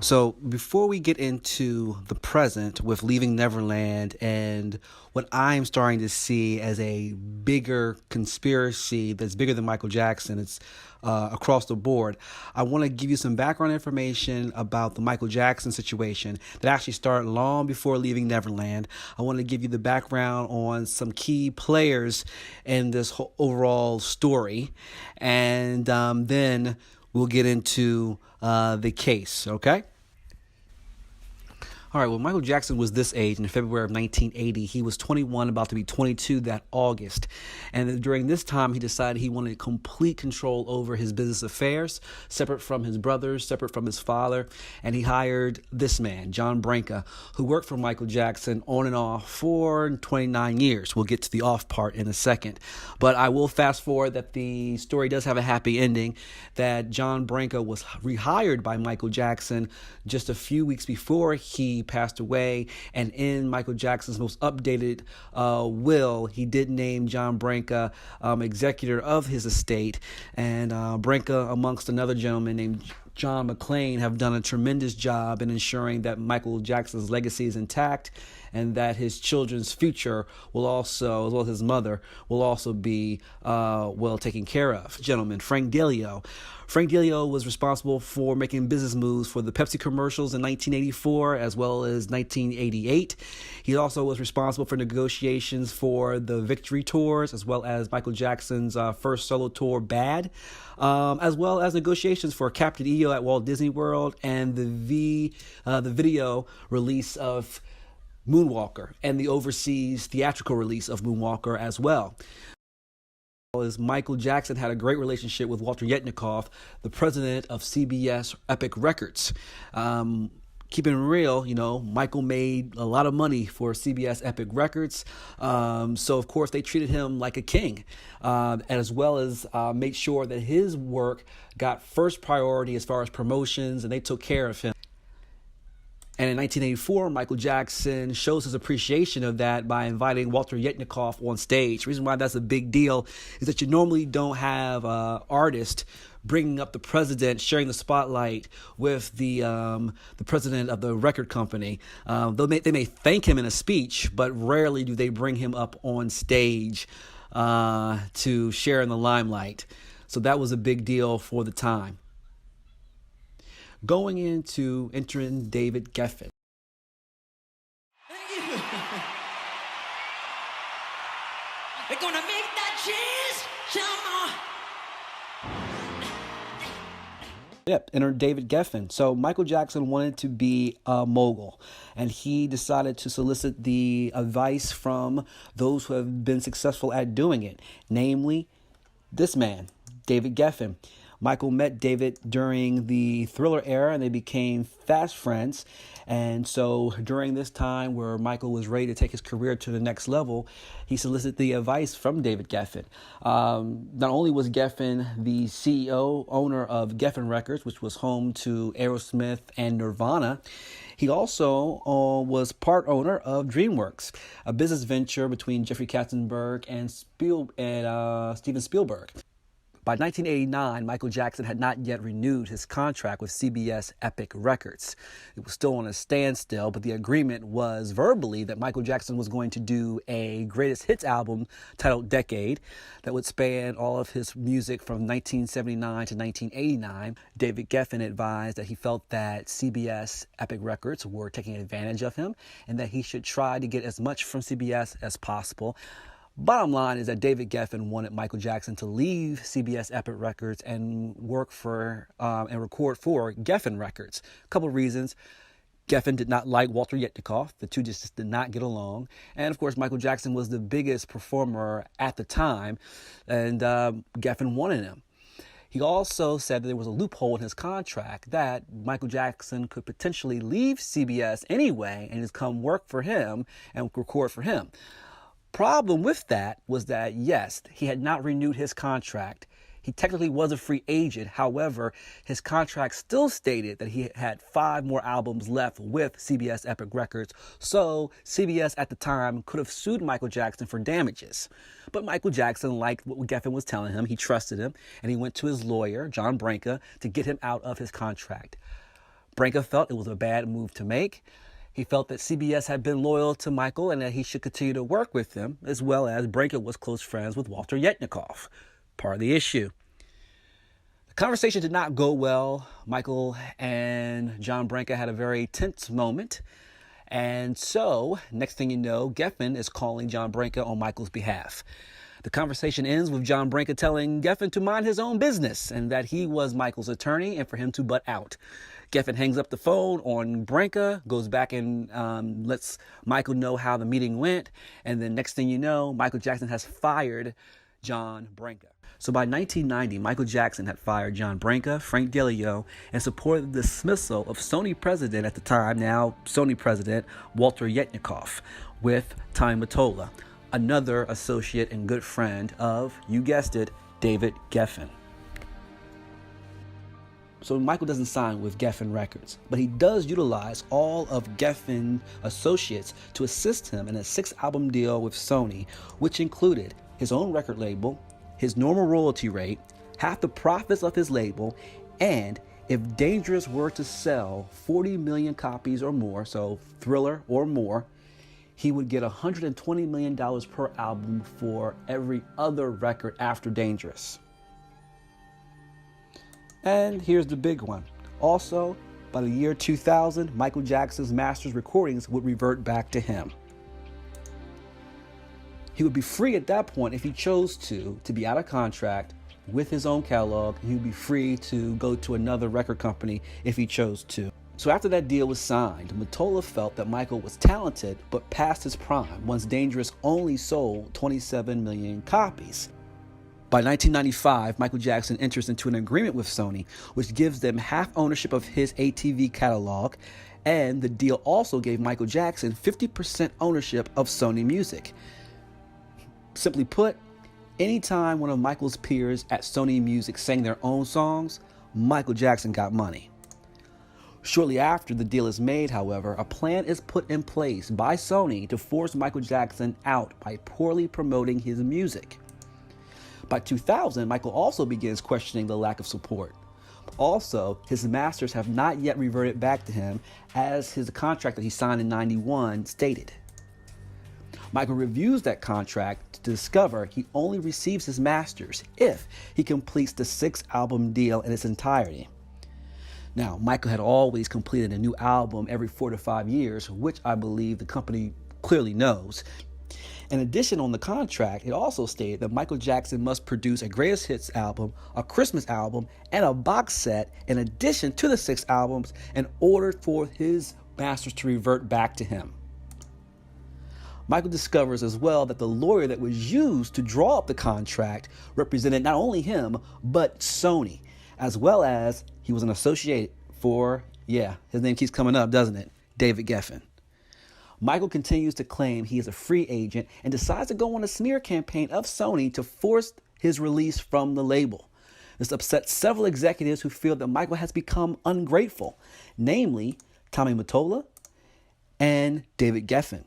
So before we get into the present with Leaving Neverland and what I'm starting to see as a bigger conspiracy that's bigger than Michael Jackson, it's across the board, I want to give you some background information about the Michael Jackson situation that actually started long before Leaving Neverland. I want to give you the background on some key players in this whole overall story, and then we'll get into the case, okay? All right, well, Michael Jackson was this age in February of 1980. He was 21, about to be 22 that August. And during this time, he decided he wanted complete control over his business affairs, separate from his brothers, separate from his father. And he hired this man, John Branca, who worked for Michael Jackson on and off for 29 years. We'll get to the off part in a second. But I will fast forward that the story does have a happy ending, that John Branca was rehired by Michael Jackson just a few weeks before he passed away, and in Michael Jackson's most updated will, he did name John Branca executor of his estate, and Branca, amongst another gentleman named John McClane, have done a tremendous job in ensuring that Michael Jackson's legacy is intact and that his children's future will also, as well as his mother, will also be well taken care of. Gentlemen, Frank Delio. Frank Delio was responsible for making business moves for the Pepsi commercials in 1984 as well as 1988. He also was responsible for negotiations for the Victory Tours as well as Michael Jackson's first solo tour, Bad, as well as negotiations for Captain EO at Walt Disney World and the video release of Moonwalker and the overseas theatrical release of Moonwalker as well. As Michael Jackson had a great relationship with Walter Yetnikoff, the president of CBS Epic Records. Keeping it real, Michael made a lot of money for CBS Epic Records. So, of course, they treated him like a king, as well as made sure that his work got first priority as far as promotions, and they took care of him. And in 1984, Michael Jackson shows his appreciation of that by inviting Walter Yetnikoff on stage. The reason why that's a big deal is that you normally don't have an artist bringing up the president, sharing the spotlight with the president of the record company. They may thank him in a speech, but rarely do they bring him up on stage to share in the limelight. So that was a big deal for the time. Going into entering David Geffen. We're gonna make that cheese, Yep, enter David Geffen. So Michael Jackson wanted to be a mogul, and he decided to solicit the advice from those who have been successful at doing it, namely this man, David Geffen. Michael met David during the Thriller era, and they became fast friends. And so during this time where Michael was ready to take his career to the next level, he solicited the advice from David Geffen. Not only was Geffen the CEO, owner of Geffen Records, which was home to Aerosmith and Nirvana, he also was part owner of DreamWorks, a business venture between Jeffrey Katzenberg and Steven Spielberg. By 1989, Michael Jackson had not yet renewed his contract with CBS Epic Records. It was still on a standstill, but the agreement was verbally that Michael Jackson was going to do a greatest hits album titled Decade that would span all of his music from 1979 to 1989. David Geffen advised that he felt that CBS Epic Records were taking advantage of him and that he should try to get as much from CBS as possible. Bottom line is that David Geffen wanted Michael Jackson to leave CBS Epic Records and work for and record for Geffen Records. A couple of reasons. Geffen did not like Walter Yetnikoff. The two just did not get along. And, of course, Michael Jackson was the biggest performer at the time, and Geffen wanted him. He also said that there was a loophole in his contract that Michael Jackson could potentially leave CBS anyway and just come work for him and record for him. Problem with that was that, yes, he had not renewed his contract. He technically was a free agent. However, his contract still stated that he had 5 more albums left with CBS Epic Records. So CBS at the time could have sued Michael Jackson for damages. But Michael Jackson liked what Geffen was telling him. He trusted him, and he went to his lawyer, John Branca, to get him out of his contract. Branca felt it was a bad move to make. He felt that CBS had been loyal to Michael and that he should continue to work with them, as well as Branca was close friends with Walter Yetnikoff. Part of the issue. The conversation did not go well. Michael and John Branca had a very tense moment. And so, next thing you know, Geffen is calling John Branca on Michael's behalf. The conversation ends with John Branca telling Geffen to mind his own business and that he was Michael's attorney and for him to butt out. Geffen hangs up the phone on Branca, goes back and lets Michael know how the meeting went. And then next thing you know, Michael Jackson has fired John Branca. So by 1990, Michael Jackson had fired John Branca, Frank DeLeo, and supported the dismissal of Sony president at the time, now Sony president, Walter Yetnikoff, with Tommy Mottola, another associate and good friend of, you guessed it, David Geffen. So Michael doesn't sign with Geffen Records, but he does utilize all of Geffen associates to assist him in a 6-album deal with Sony, which included his own record label, his normal royalty rate, half the profits of his label, and if Dangerous were to sell 40 million copies or more, so Thriller or more, he would get $120 million per album for every other record after Dangerous. And here's the big one. Also, by the year 2000, Michael Jackson's master's recordings would revert back to him. He would be free at that point if he chose to be out of contract with his own catalog. He would be free to go to another record company if he chose to. So after that deal was signed, Mottola felt that Michael was talented but past his prime once Dangerous only sold 27 million copies. By 1995, Michael Jackson enters into an agreement with Sony, which gives them half ownership of his ATV catalog, and the deal also gave Michael Jackson 50% ownership of Sony Music. Simply put, anytime one of Michael's peers at Sony Music sang their own songs, Michael Jackson got money. Shortly after the deal is made, however, a plan is put in place by Sony to force Michael Jackson out by poorly promoting his music. By 2000, Michael also begins questioning the lack of support. Also, his masters have not yet reverted back to him, as his contract that he signed in '91 stated. Michael reviews that contract to discover he only receives his masters if he completes the 6-album deal in its entirety. Now, Michael had always completed a new album every 4 to 5 years, which I believe the company clearly knows. In addition, on the contract, it also stated that Michael Jackson must produce a greatest hits album, a Christmas album, and a box set in addition to the 6 albums in order for his masters to revert back to him. Michael discovers as well that the lawyer that was used to draw up the contract represented not only him, but Sony, as well as he was an associate for, his name keeps coming up, doesn't it? David Geffen. Michael continues to claim he is a free agent and decides to go on a smear campaign of Sony to force his release from the label. This upsets several executives who feel that Michael has become ungrateful, namely Tommy Mottola and David Geffen.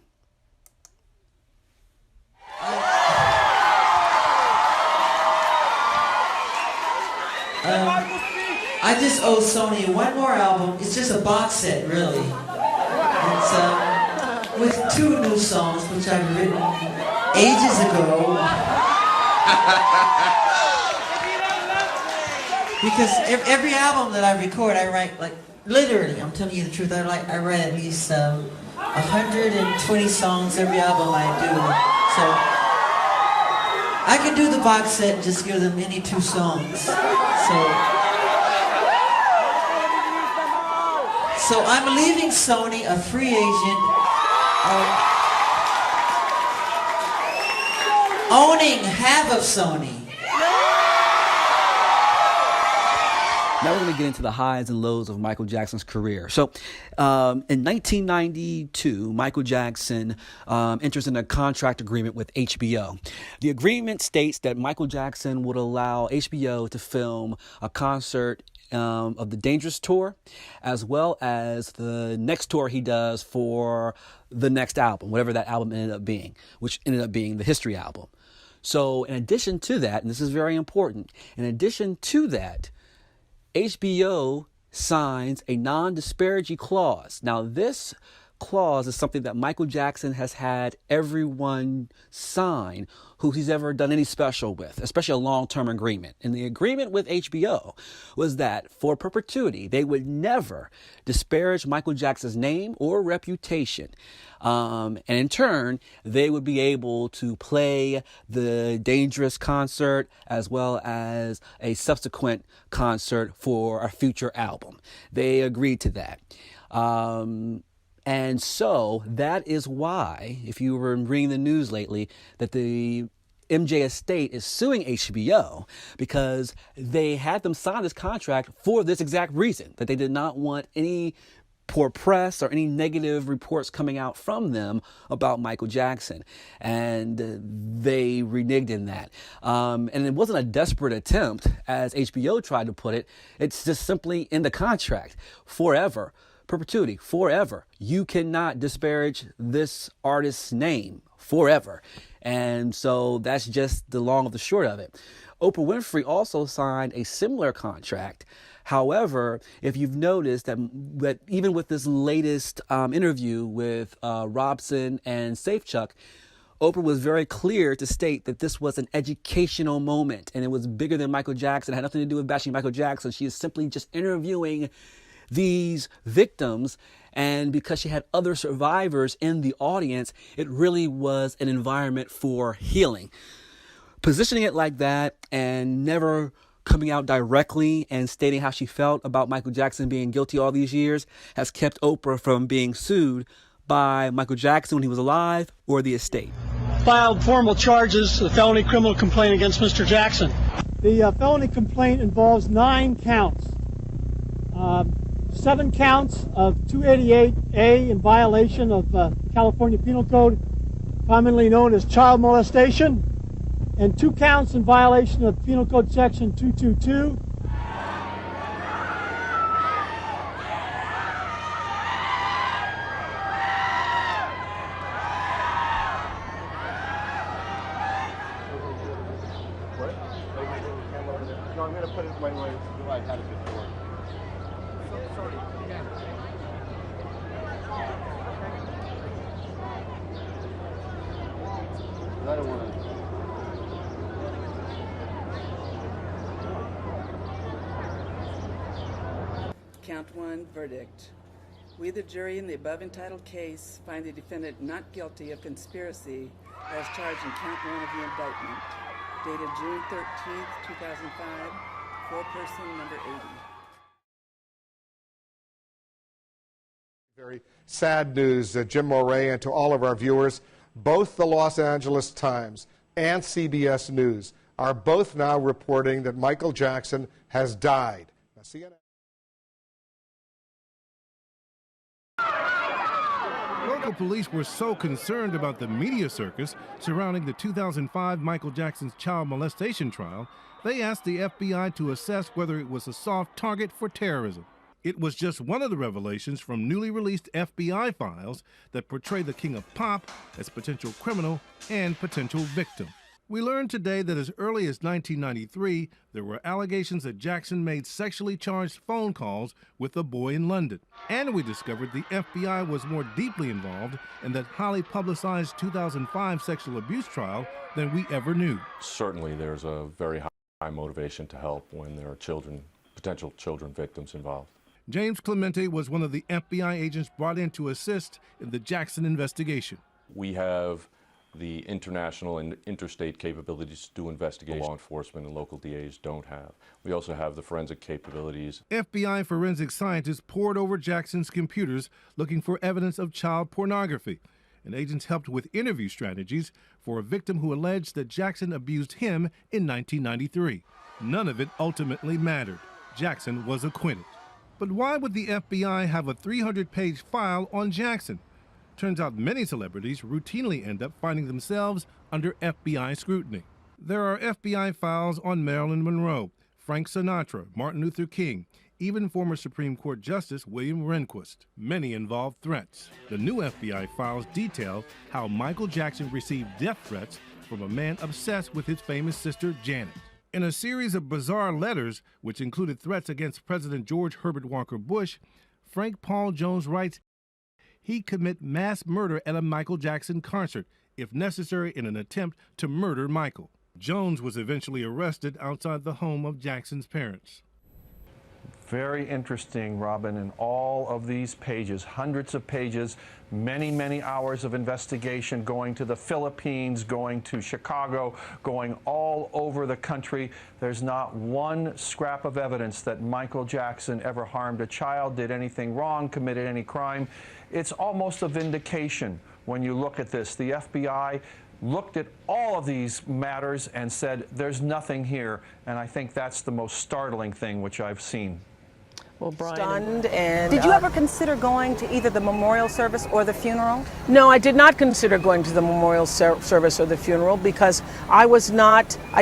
I just owe Sony one more album. It's just a box set, really. It's with 2 new songs, which I've written ages ago. Because every album that I record, I write, like, literally, I'm telling you the truth, I write at least 120 songs every album I do. So I can do the box set and just give them any 2 songs. So I'm leaving Sony a free agent, owning half of Sony. Now we're going to get into the highs and lows of Michael Jackson's career. So in 1992, Michael Jackson enters in a contract agreement with HBO. The agreement states that Michael Jackson would allow HBO to film a concert of the Dangerous tour, as well as the next tour he does for the next album, whatever that album ended up being, which ended up being the History album. So in addition to that, and this is very important, in addition to that, HBO signs a non-disparity clause. Now, this clause is something that Michael Jackson has had everyone sign who he's ever done any special with, especially a long-term agreement. And the agreement with HBO was that for perpetuity, they would never disparage Michael Jackson's name or reputation. And in turn, they would be able to play the Dangerous concert as well as a subsequent concert for a future album. They agreed to that. And so that is why, if you were reading the news lately, that the MJ estate is suing HBO because they had them sign this contract for this exact reason, that they did not want any poor press or any negative reports coming out from them about Michael Jackson. And they reneged in that. And it wasn't a desperate attempt, as HBO tried to put it. It's just simply in the contract, forever. Perpetuity, forever. You cannot disparage this artist's name forever. And so that's just the long of the short of it. Oprah Winfrey also signed a similar contract. However, if you've noticed that even with this latest interview with Robson and Safechuck, Oprah was very clear to state that this was an educational moment and it was bigger than Michael Jackson. It had nothing to do with bashing Michael Jackson. She is simply just interviewing these victims, and because she had other survivors in the audience, it really was an environment for healing. Positioning it like that and never coming out directly and stating how she felt about Michael Jackson being guilty all these years has kept Oprah from being sued by Michael Jackson when he was alive or the estate. Filed formal charges, a felony criminal complaint against Mr. Jackson. The felony complaint involves 9 counts. 7 counts of 288A in violation of California Penal Code, commonly known as child molestation, and 2 counts in violation of Penal Code Section 222. No, I'm going to put it when I had it before. Sorry, again. I don't want to. Count 1, verdict. We, the jury, in the above entitled case, find the defendant not guilty of conspiracy as charged in count 1 of the indictment, dated June 13th, 2005, foreperson number 80. Very sad news, Jim Moret, and to all of our viewers. Both the Los Angeles Times and CBS News are both now reporting that Michael Jackson has died. Now, CNN. Local police were so concerned about the media circus surrounding the 2005 Michael Jackson's child molestation trial, they asked the FBI to assess whether it was a soft target for terrorism. It was just one of the revelations from newly released FBI files that portray the king of pop as potential criminal and potential victim. We learned today that as early as 1993, there were allegations that Jackson made sexually charged phone calls with a boy in London. And we discovered the FBI was more deeply involved in that highly publicized 2005 sexual abuse trial than we ever knew. Certainly there's a very high motivation to help when there are children, potential children victims involved. James Clemente was one of the FBI agents brought in to assist in the Jackson investigation. We have the international and interstate capabilities to investigate law enforcement and local DAs don't have. We also have the forensic capabilities. FBI forensic scientists pored over Jackson's computers looking for evidence of child pornography, and agents helped with interview strategies for a victim who alleged that Jackson abused him in 1993. None of it ultimately mattered. Jackson was acquitted. But why would the FBI have a 300-page file on Jackson? Turns out many celebrities routinely end up finding themselves under FBI scrutiny. There are FBI files on Marilyn Monroe, Frank Sinatra, Martin Luther King, even former Supreme Court Justice William Rehnquist. Many involve threats. The new FBI files detail how Michael Jackson received death threats from a man obsessed with his famous sister Janet. In a series of bizarre letters, which included threats against President George Herbert Walker Bush, Frank Paul Jones writes he'd commit mass murder at a Michael Jackson concert, if necessary, in an attempt to murder Michael. Jones was eventually arrested outside the home of Jackson's parents. Very interesting, Robin, in all of these pages, hundreds of pages, many, many hours of investigation, going to the Philippines, going to Chicago, going all over the country. There's not one scrap of evidence that Michael Jackson ever harmed a child, did anything wrong, committed any crime. It's almost a vindication when you look at this. The FBI looked at all of these matters and said, there's nothing here. And I think that's the most startling thing which I've seen. Well, Brian, Stunned and did you ever consider going to either the memorial service or the funeral? No, I did not consider going to the memorial service or the funeral because I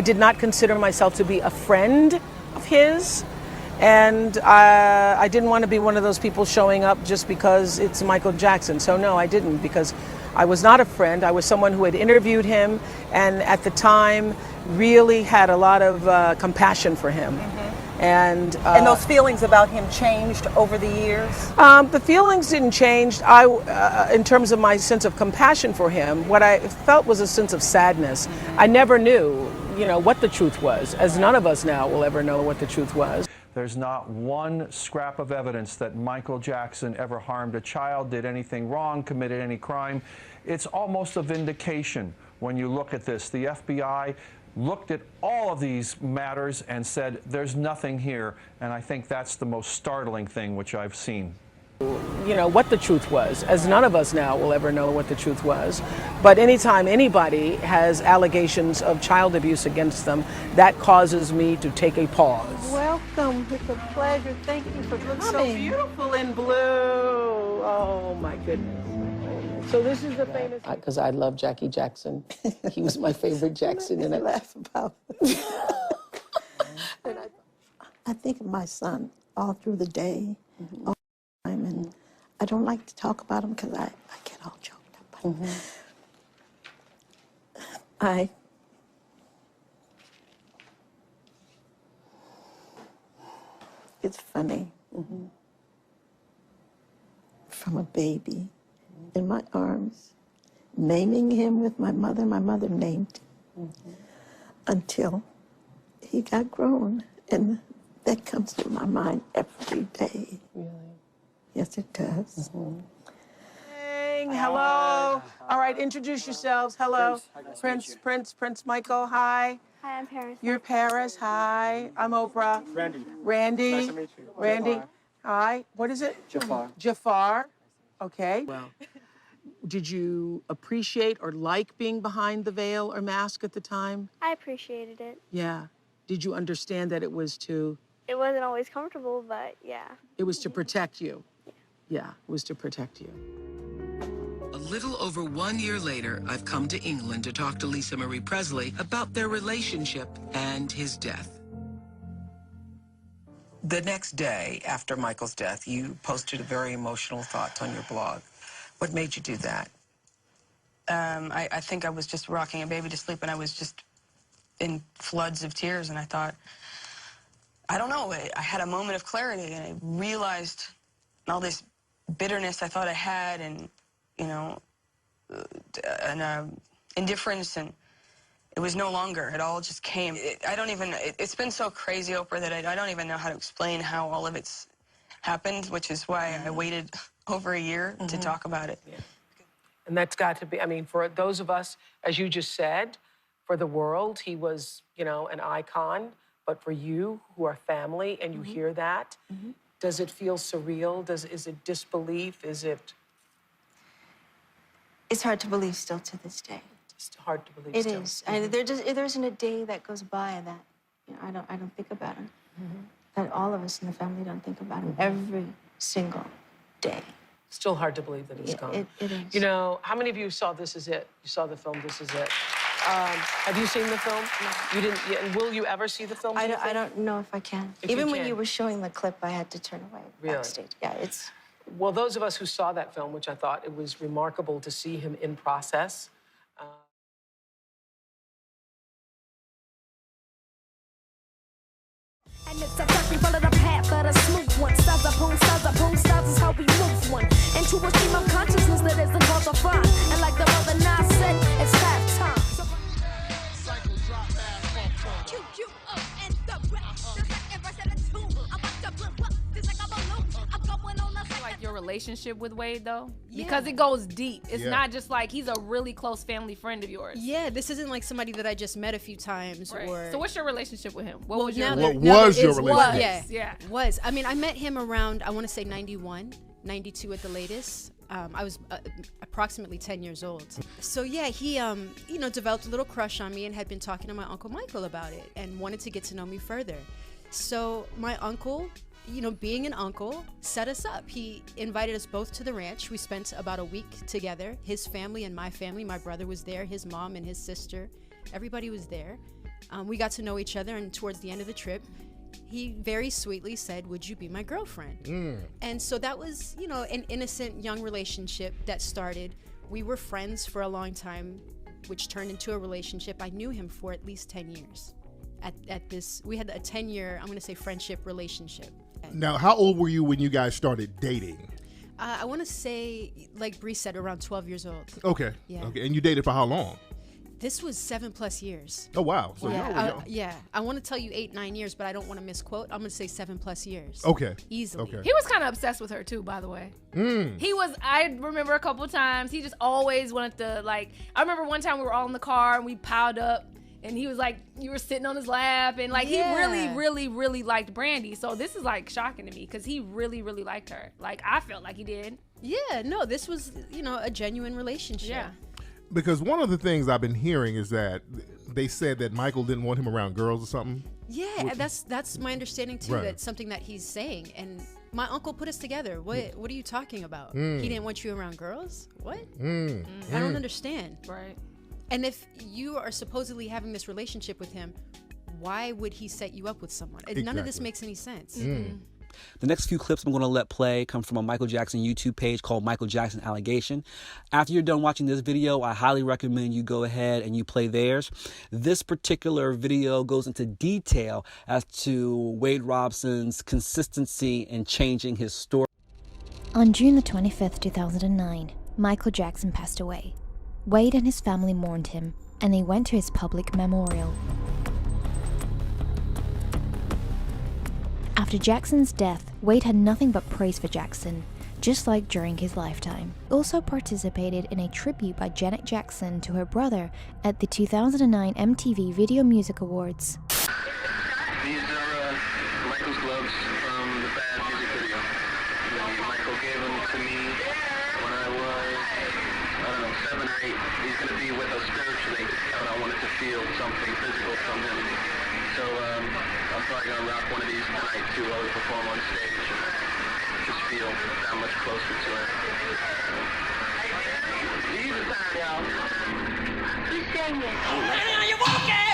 did not consider myself to be a friend of his, and I didn't want to be one of those people showing up just because it's Michael Jackson. So no, I didn't, because I was not a friend. I was someone who had interviewed him and at the time really had a lot of compassion for him. And those feelings about him changed over the years? The feelings didn't change. In terms of my sense of compassion for him, what I felt was a sense of sadness. I never knew, what the truth was, as none of us now will ever know what the truth was. There's not one scrap of evidence that Michael Jackson ever harmed a child, did anything wrong, committed any crime. It's almost a vindication when you look at this. The FBI looked at all of these matters and said, there's nothing here. And I think that's the most startling thing which I've seen. What the truth was, as none of us now will ever know what the truth was. But anytime anybody has allegations of child abuse against them, that causes me to take a pause. Welcome, it's a pleasure. Thank you for coming. So beautiful in blue. Oh my goodness. So this is the famous. Because I love Jackie Jackson. He was my favorite Jackson, and I laugh about it. I think of my son all through the day, all the time, and I don't like to talk about him because I get all choked up. It's funny. From a baby in my arms, naming him with my mother named him until he got grown, and that comes to my mind every day. Really? Yes, it does. Hello. All right, introduce yourselves. Hello. Prince Michael, hi. Hi, I'm Paris. You're Paris, hi. I'm Oprah. Randy. Nice to meet you. Randy. Hi. What is it? Jafar. Okay. Well, did you appreciate or like being behind the veil or mask at the time? I appreciated it. Yeah. Did you understand that it was to? It wasn't always comfortable, but yeah. It was to protect you. Yeah, it was to protect you. A little over 1 year later, I've come to England to talk to Lisa Marie Presley about their relationship and his death. The next day after Michael's death, you posted a very emotional thoughts on your blog. What made you do that? I think I was just rocking a baby to sleep, and I was just in floods of tears, and I thought, I don't know, I had a moment of clarity, and I realized all this bitterness I thought I had, and, indifference, and it was no longer. It all just came. It's been so crazy, Oprah, that I don't even know how to explain how all of it's happened, which is why I waited over a year to talk about it. Yeah. And that's got to be, for those of us, as you just said, for the world, he was, an icon. But for you, who are family, and you hear that, does it feel surreal? Is it disbelief? Is it? It's hard to believe still to this day. It's hard to believe. It still. is. And there isn't a day that goes by that I don't think about him. That all of us in the family don't think about him every single day. Still hard to believe that he's gone. It is. How many of you saw This Is It? You saw the film This Is It. Have you seen the film? No. You didn't. And will you ever see the film? I don't know if I can. Even when you were showing the clip, I had to turn away backstage. Yeah, it's. Well, those of us who saw that film, which I thought it was remarkable to see him in process. And it's a we follow the path of the smooth one. Stars are boom, stars is how we move one. Into a stream of consciousness that isn't hard to find. And like the brother Nas said, it's half time. Like your relationship with Wade though? Yeah. Because it goes deep. It's not just like he's a really close family friend of yours. Yeah, this isn't like somebody that I just met a few times. Right. Or so what's your relationship with him? What well, was your relationship? Yeah. Was. I mean, I met him around, I want to say 91, 92 at the latest. I was approximately 10 years old. So yeah, he, developed a little crush on me and had been talking to my Uncle Michael about it and wanted to get to know me further. So my uncle, being an uncle, set us up. He invited us both to the ranch. We spent about a week together, his family and my family. My brother was there, his mom and his sister. Everybody was there. We got to know each other, and towards the end of the trip, he very sweetly said, "Would you be my girlfriend?" And so that was, an innocent young relationship that started. We were friends for a long time, which turned into a relationship. I knew him for at least 10 years. At this, we had a 10-year, I'm going to say, friendship relationship. Now, how old were you when you guys started dating? I want to say, like Bree said, around 12 years old. Okay. Yeah. Okay. And you dated for how long? This was 7+ years. Oh, wow. So I want to tell you 8-9 years, but I don't want to misquote. I'm going to say 7+ years. Okay. Easily. Okay. He was kind of obsessed with her too, by the way. He was, I remember a couple of times, he just always wanted to, I remember one time we were all in the car and we piled up. And he was like, you were sitting on his lap, and he really, really, really liked Brandy. So this is shocking to me because he really, really liked her. I felt like he did. Yeah, no, this was, a genuine relationship. Yeah. Because one of the things I've been hearing is that they said that Michael didn't want him around girls or something. Yeah, that's my understanding too. Right. That's something that he's saying. And my uncle put us together. What are you talking about? He didn't want you around girls? What? I don't understand. Right. And if you are supposedly having this relationship with him, why would he set you up with someone? Exactly. None of this makes any sense. The next few clips I'm going to let play come from a Michael Jackson YouTube page called Michael Jackson Allegation. After you're done watching this video, I highly recommend you go ahead and you play theirs. This particular video goes into detail as to Wade Robson's consistency in changing his story. On June the 25th, 2009, Michael Jackson passed away. Wade and his family mourned him, and they went to his public memorial. After Jackson's death, Wade had nothing but praise for Jackson, just like during his lifetime. He also participated in a tribute by Janet Jackson to her brother at the 2009 MTV Video Music Awards. These are Michael's gloves from the Bad music video. Michael gave them to me when I was, 7 or 8. He's going to be with us spiritually, and I wanted to feel something physical from him. So I'm probably going to rock one of these tonight too while we perform on stage. Just feel that much closer to it. These are time, y'all. Who's singing? Are you walking?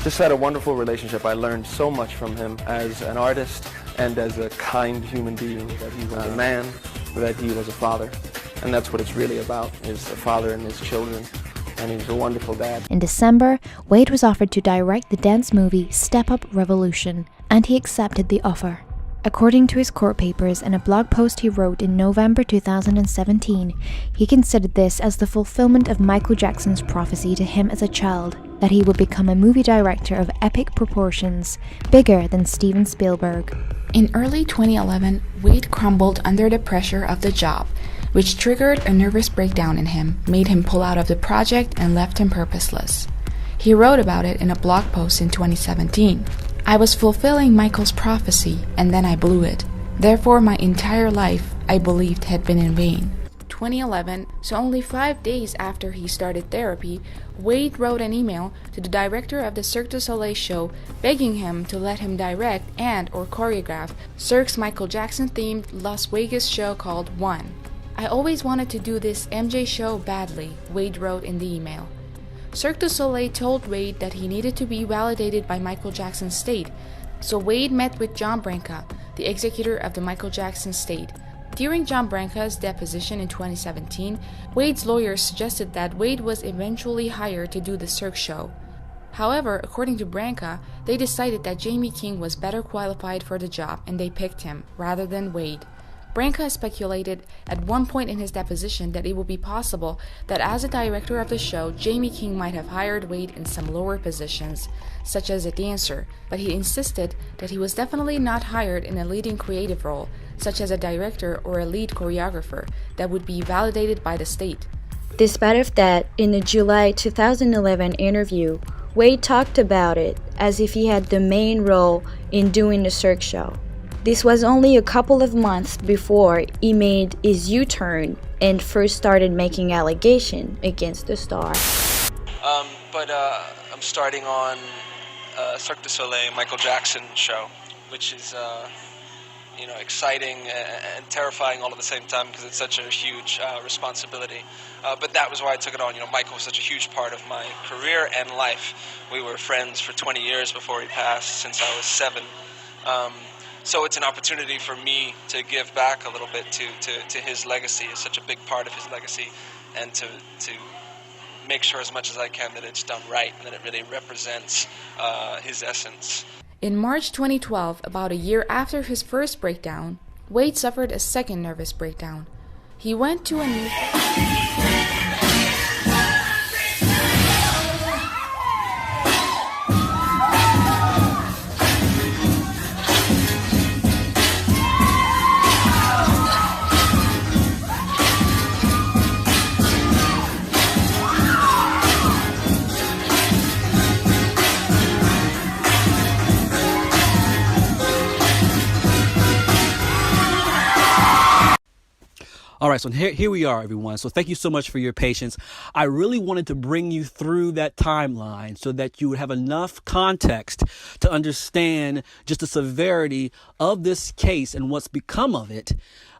Just had a wonderful relationship. I learned so much from him as an artist and as a kind human being, that he was a man, that he was a father. And that's what it's really about, is a father and his children. And he's a wonderful dad. In December, Wade was offered to direct the dance movie Step Up Revolution, and he accepted the offer. According to his court papers and a blog post he wrote in November 2017, he considered this as the fulfillment of Michael Jackson's prophecy to him as a child, that he would become a movie director of epic proportions, bigger than Steven Spielberg. In early 2011, Wade crumbled under the pressure of the job, which triggered a nervous breakdown in him, made him pull out of the project, and left him purposeless. He wrote about it in a blog post in 2017. I was fulfilling Michael's prophecy, and then I blew it. Therefore, my entire life, I believed, had been in vain. 2011, so only 5 days after he started therapy, Wade wrote an email to the director of the Cirque du Soleil show begging him to let him direct and or choreograph Cirque's Michael Jackson-themed Las Vegas show called One. I always wanted to do this MJ show badly, Wade wrote in the email. Cirque du Soleil told Wade that he needed to be validated by Michael Jackson's state, so Wade met with John Branca, the executor of the Michael Jackson state. During John Branca's deposition in 2017, Wade's lawyers suggested that Wade was eventually hired to do the Cirque show. However, according to Branca, they decided that Jamie King was better qualified for the job and they picked him rather than Wade. Branca speculated at one point in his deposition that it would be possible that as a director of the show, Jamie King might have hired Wade in some lower positions, such as a dancer, but he insisted that he was definitely not hired in a leading creative role, such as a director or a lead choreographer, that would be validated by the state. Despite of that, in the July 2011 interview, Wade talked about it as if he had the main role in doing the Cirque show. This was only a couple of months before he made his U-turn and first started making allegations against the star. But I'm starting on Cirque du Soleil Michael Jackson show, which is exciting and terrifying all at the same time because it's such a huge responsibility. But that was why I took it on. Michael was such a huge part of my career and life. We were friends for 20 years before he passed, since I was 7. So it's an opportunity for me to give back a little bit to his legacy. It's such a big part of his legacy, and to make sure as much as I can that it's done right and that it really represents his essence. In March 2012, about a year after his first breakdown, Wade suffered a second nervous breakdown. He went to a new... All right, so here we are, everyone. So thank you so much for your patience. I really wanted to bring you through that timeline so that you would have enough context to understand just the severity of this case and what's become of it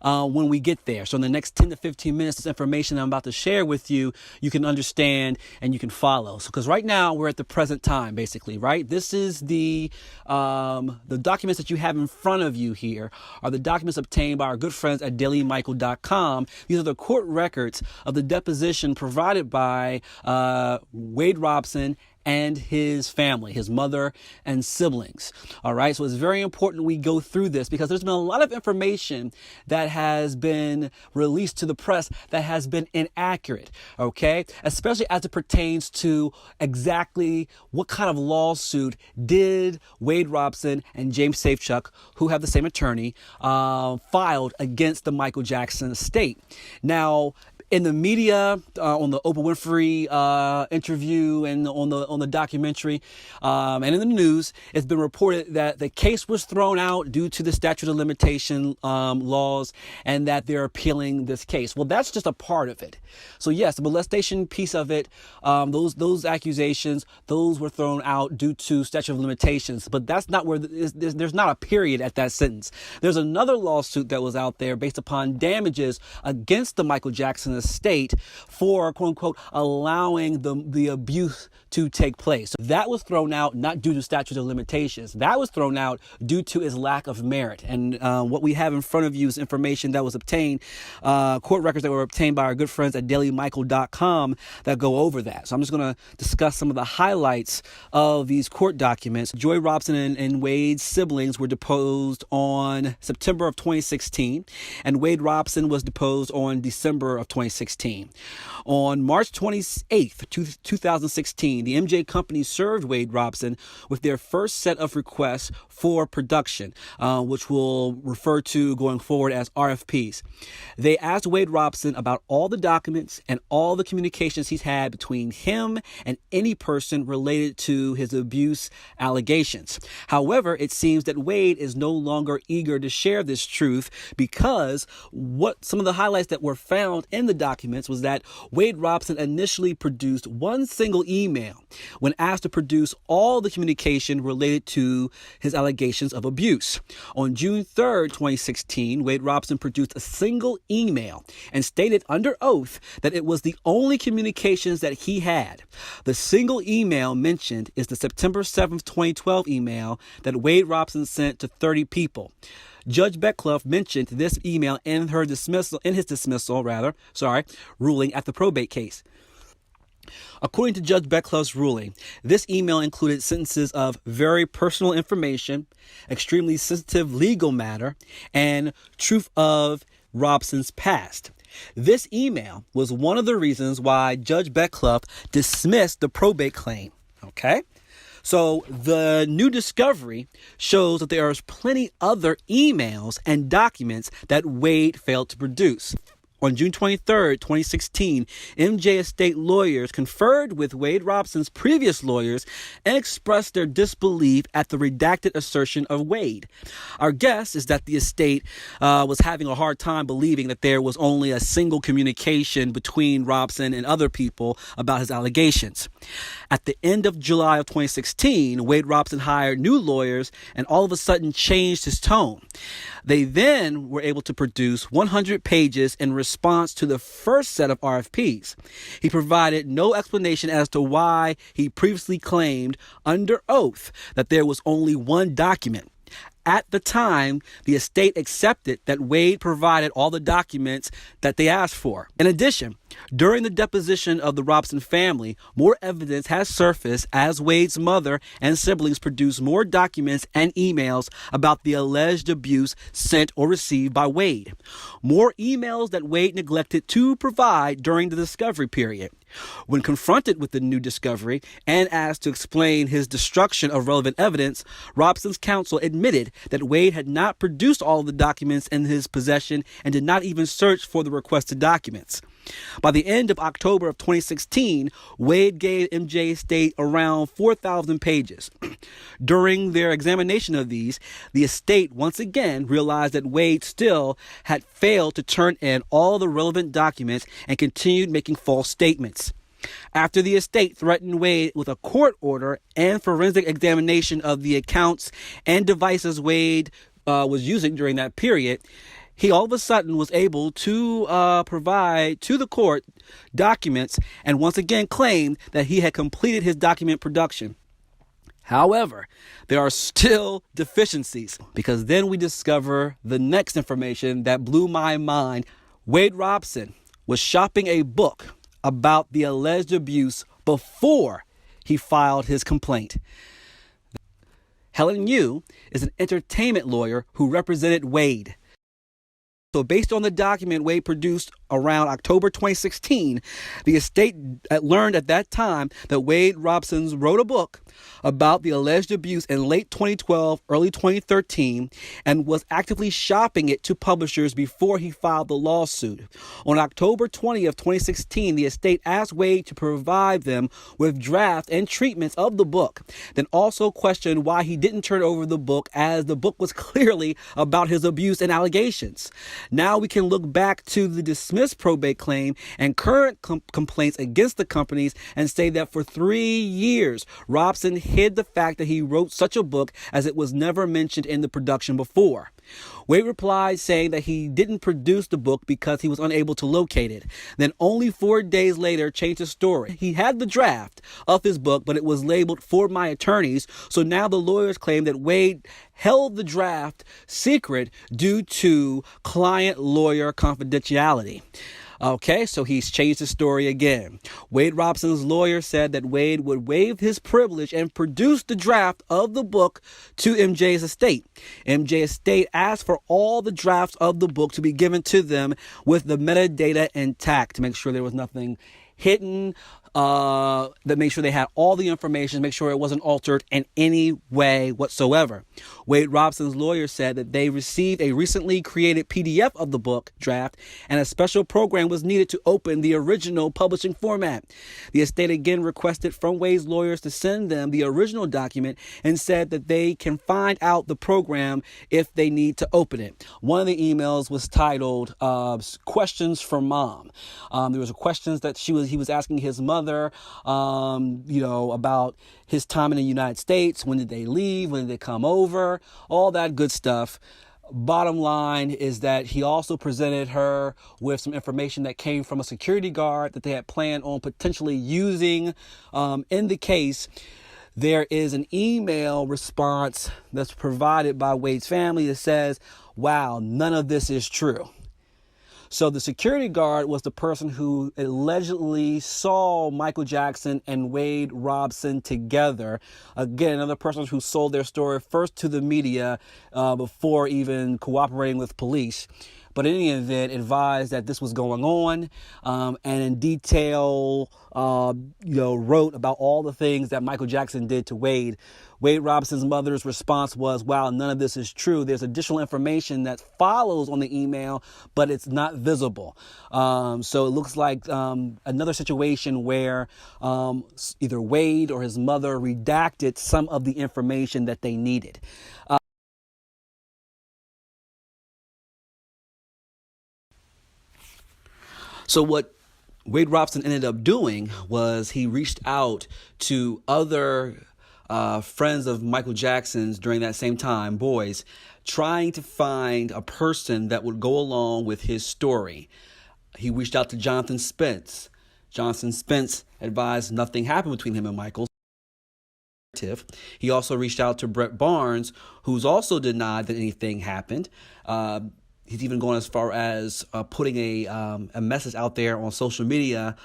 when we get there. So in the next 10 to 15 minutes, this information I'm about to share with you, you can understand and you can follow. So because right now we're at the present time, basically, right? This is the documents that you have in front of you here are the documents obtained by our good friends at dailymichael.com. These are the court records of the deposition provided by Wade Robson and his family, his mother and siblings. All right. So it's very important we go through this because there's been a lot of information that has been released to the press that has been inaccurate. OK, especially as it pertains to exactly what kind of lawsuit did Wade Robson and James Safechuck, who have the same attorney, filed against the Michael Jackson estate. Now, in the media, on the Oprah Winfrey interview and on the documentary, and in the news, it's been reported that the case was thrown out due to the statute of limitation laws, and that they're appealing this case. Well, that's just a part of it. So yes, the molestation piece of it, those accusations, those were thrown out due to statute of limitations. But that's not where there's not a period at that sentence. There's another lawsuit that was out there based upon damages against the Michael Jackson estate for, quote unquote, allowing the abuse to take place. That was thrown out not due to statute of limitations. That was thrown out due to its lack of merit. And what we have in front of you is information that was obtained, court records that were obtained by our good friends at dailymichael.com that go over that. So I'm just going to discuss some of the highlights of these court documents. Joy Robson and Wade's siblings were deposed on September of 2016, and Wade Robson was deposed on December of 2016. On March 28th, 2016, the MJ Company served Wade Robson with their first set of requests for production, which we'll refer to going forward as RFPs. They asked Wade Robson about all the documents and all the communications he's had between him and any person related to his abuse allegations. However, it seems that Wade is no longer eager to share this truth because what some of the highlights that were found in the documents was that Wade Robson initially produced one single email when asked to produce all the communication related to his allegations of abuse. On June 3rd, 2016, Wade Robson produced a single email and stated under oath that it was the only communications that he had. The single email mentioned is the September 7th, 2012 email that Wade Robson sent to 30 people. Judge Beckloff mentioned this email in his dismissal ruling at the probate case. According to Judge Beckloff's ruling, this email included sentences of very personal information, extremely sensitive legal matter, and truth of Robson's past. This email was one of the reasons why Judge Beckloff dismissed the probate claim. Okay? So the new discovery shows that there are plenty other emails and documents that Wade failed to produce. On June 23rd, 2016, MJ estate lawyers conferred with Wade Robson's previous lawyers and expressed their disbelief at the redacted assertion of Wade. Our guess is that the estate was having a hard time believing that there was only a single communication between Robson and other people about his allegations. At the end of July of 2016, Wade Robson hired new lawyers and all of a sudden changed his tone. They then were able to produce 100 pages in response to the first set of RFPs. He provided no explanation as to why he previously claimed under oath that there was only one document. At the time, the estate accepted that Wade provided all the documents that they asked for. In addition, during the deposition of the Robson family, more evidence has surfaced as Wade's mother and siblings produced more documents and emails about the alleged abuse sent or received by Wade. More emails that Wade neglected to provide during the discovery period. When confronted with the new discovery and asked to explain his destruction of relevant evidence, Robson's counsel admitted that Wade had not produced all of the documents in his possession and did not even search for the requested documents. By the end of October of 2016, Wade gave MJ estate around 4,000 pages. During their examination of these, the estate once again realized that Wade still had failed to turn in all the relevant documents and continued making false statements. After the estate threatened Wade with a court order and forensic examination of the accounts and devices Wade was using during that period, he all of a sudden was able to provide to the court documents and once again claimed that he had completed his document production. However, there are still deficiencies, because then we discover the next information that blew my mind. Wade Robson was shopping a book about the alleged abuse before he filed his complaint. Helen Yu is an entertainment lawyer who represented Wade. So based on the document Wade produced around October 2016, the estate learned at that time that Wade Robson wrote a book about the alleged abuse in late 2012, early 2013, and was actively shopping it to publishers before he filed the lawsuit. On October 20th, 2016, the estate asked Wade to provide them with drafts and treatments of the book, then also questioned why he didn't turn over the book, as the book was clearly about his abuse and allegations. Now we can look back to the dismissed probate claim and current complaints against the companies and say that for 3 years, Robson hid the fact that he wrote such a book, as it was never mentioned in the production before. Wade replied saying that he didn't produce the book because he was unable to locate it. Then only 4 days later changed his story. He had the draft of his book, but it was labeled "for my attorneys." So now the lawyers claim that Wade held the draft secret due to client-lawyer confidentiality. Okay, so he's changed the story again. Wade Robson's lawyer said that Wade would waive his privilege and produce the draft of the book to MJ's estate. MJ estate asked for all the drafts of the book to be given to them with the metadata intact to make sure there was nothing hidden, that make sure they had all the information, make sure it wasn't altered in any way whatsoever. Wade Robson's lawyer said that they received a recently created PDF of the book draft, and a special program was needed to open the original publishing format. The estate again requested from Wade's lawyers to send them the original document and said that they can find out the program if they need to open it. One of the emails was titled "Questions for Mom." There was questions that he he was asking his mother, about his time in the United States. When did they leave? When did they come over? All that good stuff. Bottom line is that he also presented her with some information that came from a security guard that they had planned on potentially using in the case. There is an email response that's provided by Wade's family that says, wow, none of this is true. So the security guard was the person who allegedly saw Michael Jackson and Wade Robson together. Again, another person who sold their story first to the media before even cooperating with police. But in any event, advised that this was going on, and in detail, wrote about all the things that Michael Jackson did to Wade. Wade Robson's mother's response was, wow, none of this is true. There's additional information that follows on the email, but it's not visible. So it looks like another situation where either Wade or his mother redacted some of the information that they needed. So what Wade Robson ended up doing was he reached out to other friends of Michael Jackson's during that same time, boys, trying to find a person that would go along with his story. He reached out to Jonathan Spence. Jonathan Spence advised nothing happened between him and Michael. He also reached out to Brett Barnes, who's also denied that anything happened. He's even gone as far as putting a message out there on social media,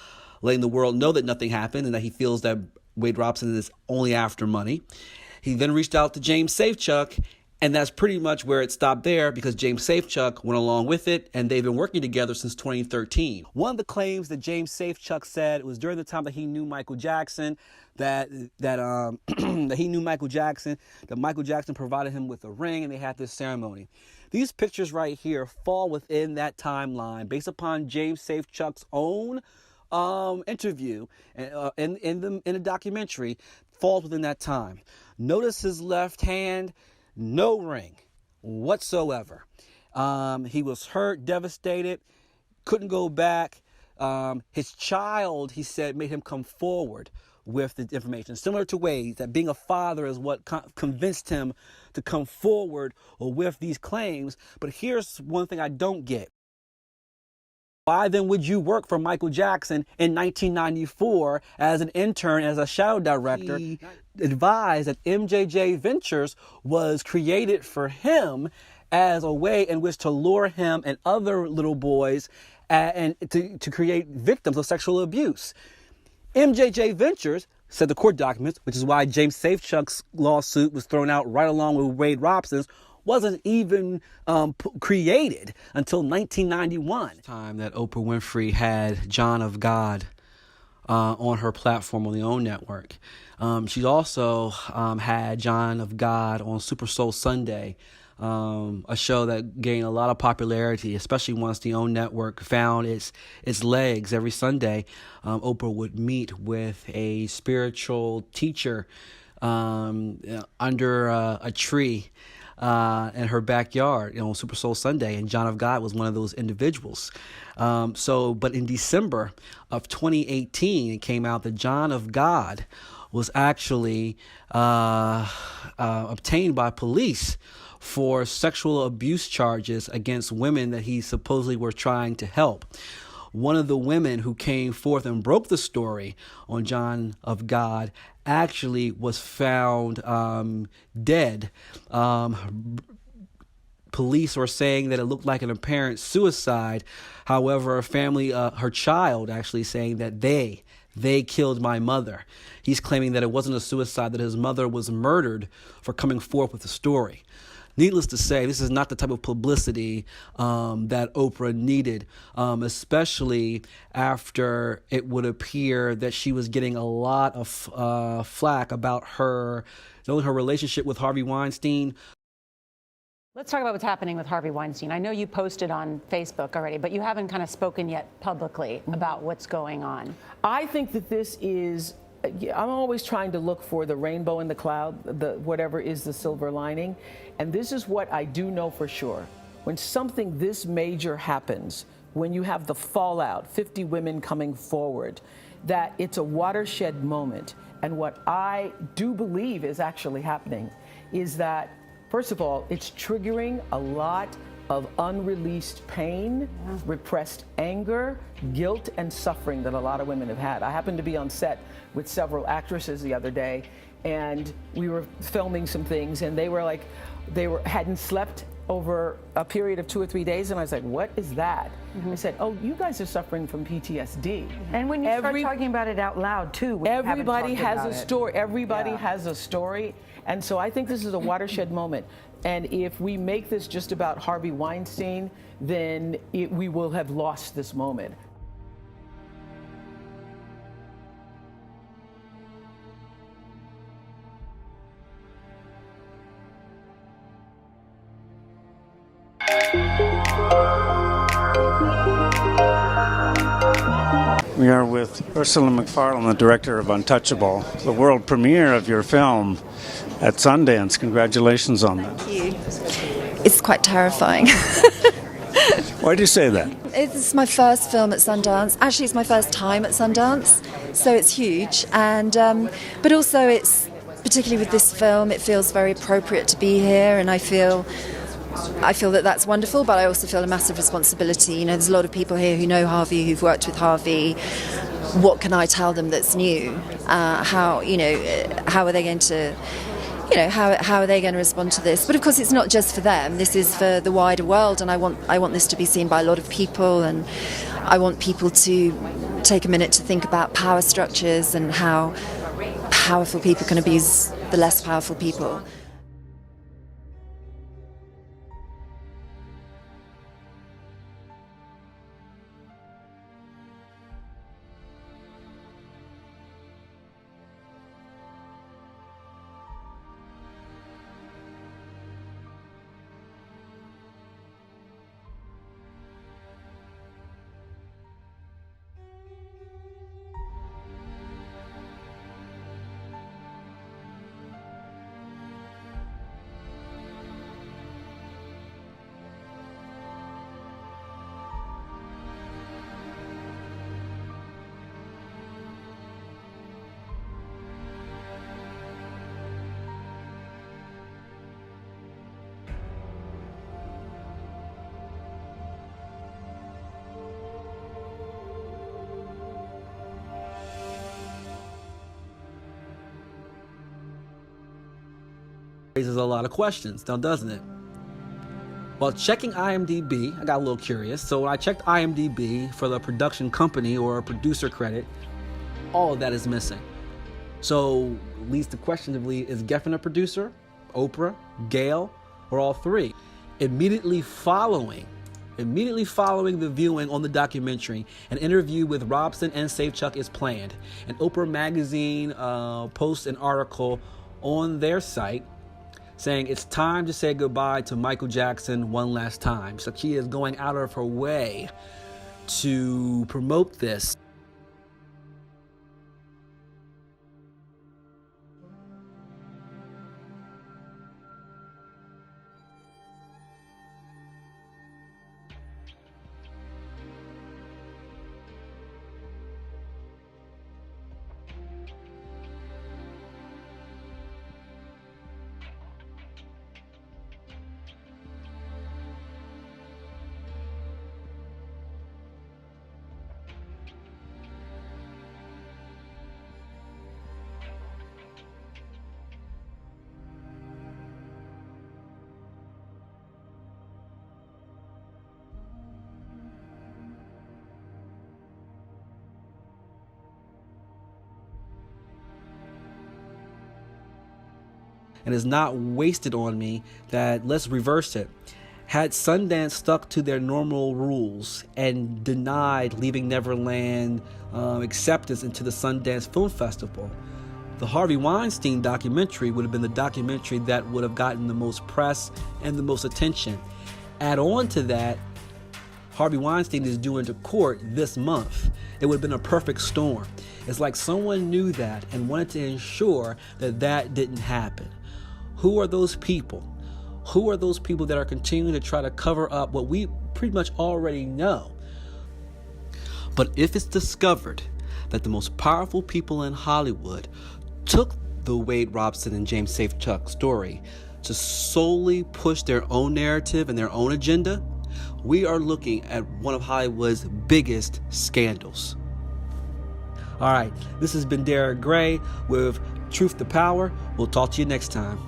letting the world know that nothing happened and that he feels that Wade Robson is only after money. He then reached out to James Safechuck, and that's pretty much where it stopped there because James Safechuck went along with it, and they've been working together since 2013. One of the claims that James Safechuck said was during the time that he knew Michael Jackson, that he knew Michael Jackson, that Michael Jackson provided him with a ring, and they had this ceremony. These pictures right here fall within that timeline based upon James Safechuck's own interview in a documentary. Falls within that time. Notice his left hand, no ring whatsoever. He was hurt, devastated, couldn't go back. His child, he said, made him come forward with the information. Similar to Wade, that being a father is what convinced him to come forward with these claims. But here's one thing I don't get. Why then would you work for Michael Jackson in 1994 as an intern, as a shadow director? He advised that MJJ Ventures was created for him as a way in which to lure him and other little boys and to create victims of sexual abuse. MJJ Ventures, said the court documents, which is why James Safechuck's lawsuit was thrown out right along with Wade Robson's, wasn't even created until 1991. Time that Oprah Winfrey had John of God on her platform on the OWN network. She also had John of God on Super Soul Sunday, a show that gained a lot of popularity, especially once the OWN network found its legs. Every Sunday, Oprah would meet with a spiritual teacher under a tree in her backyard, on Super Soul Sunday, and John of God was one of those individuals. But in December of 2018, it came out that John of God was actually obtained by police for sexual abuse charges against women that he supposedly were trying to help. One of the women who came forth and broke the story on John of God actually was found dead. Police were saying that it looked like an apparent suicide. However, her child actually saying that they killed my mother. He's claiming that it wasn't a suicide, that his mother was murdered for coming forth with the story. Needless to say, this is not the type of publicity that Oprah needed, especially after it would appear that she was getting a lot of flack about not only her relationship with Harvey Weinstein. Let's talk about what's happening with Harvey Weinstein. I know you posted on Facebook already, but you haven't kind of spoken yet publicly about what's going on. I think that this is, I'm always trying to look for the rainbow in the cloud, whatever is the silver lining. And this is what I do know for sure. When something this major happens when you have the fallout, 50 women coming forward, that it's a watershed moment. And what I do believe is actually happening is that, first of all, it's triggering a lot of unreleased pain, repressed anger, guilt, and suffering that a lot of women have had. I happened to be on set with several actresses the other day, and we were filming some things, and they hadn't slept over a period of 2 or 3 days, and I was like, what is that? I said, oh, you guys are suffering from PTSD. And when you start talking about it out loud, too, everybody has a story. Everybody has a story. And so I think this is a watershed moment. And if we make this just about Harvey Weinstein, then we will have lost this moment. We are with Ursula McFarlane, the director of Untouchable, the world premiere of your film at Sundance. Congratulations on that. Thank you. It's quite terrifying. Why do you say that? It's my first film at Sundance. Actually, it's my first time at Sundance, so it's huge. And but also, it's particularly with this film, it feels very appropriate to be here, and I feel that that's wonderful, but I also feel a massive responsibility. You know, there's a lot of people here who know Harvey, who've worked with Harvey. What can I tell them that's new? How are they going to, how are they going to respond to this? But of course, it's not just for them. This is for the wider world, and I want this to be seen by a lot of people, and I want people to take a minute to think about power structures and how powerful people can abuse the less powerful people. Raises a lot of questions, now doesn't it? While checking IMDb, I got a little curious. So when I checked IMDb for the production company or producer credit, all of that is missing. So leads to questionably, is Geffen a producer, Oprah, Gail, or all three? Immediately following the viewing on the documentary, an interview with Robson and Safechuck is planned. And Oprah magazine posts an article on their site saying it's time to say goodbye to Michael Jackson one last time. So she is going out of her way to promote this. And is not wasted on me that let's reverse it. Had Sundance stuck to their normal rules and denied Leaving Neverland acceptance into the Sundance Film Festival, the Harvey Weinstein documentary would have been the documentary that would have gotten the most press and the most attention. Add on to that, Harvey Weinstein is due into court this month. It would have been a perfect storm. It's like someone knew that and wanted to ensure that that didn't happen. Who are those people? Who are those people that are continuing to try to cover up what we pretty much already know? But if it's discovered that the most powerful people in Hollywood took the Wade Robson and James Safechuck story to solely push their own narrative and their own agenda, we are looking at one of Hollywood's biggest scandals. All right, this has been Derek Gray with Truth to Power. We'll talk to you next time.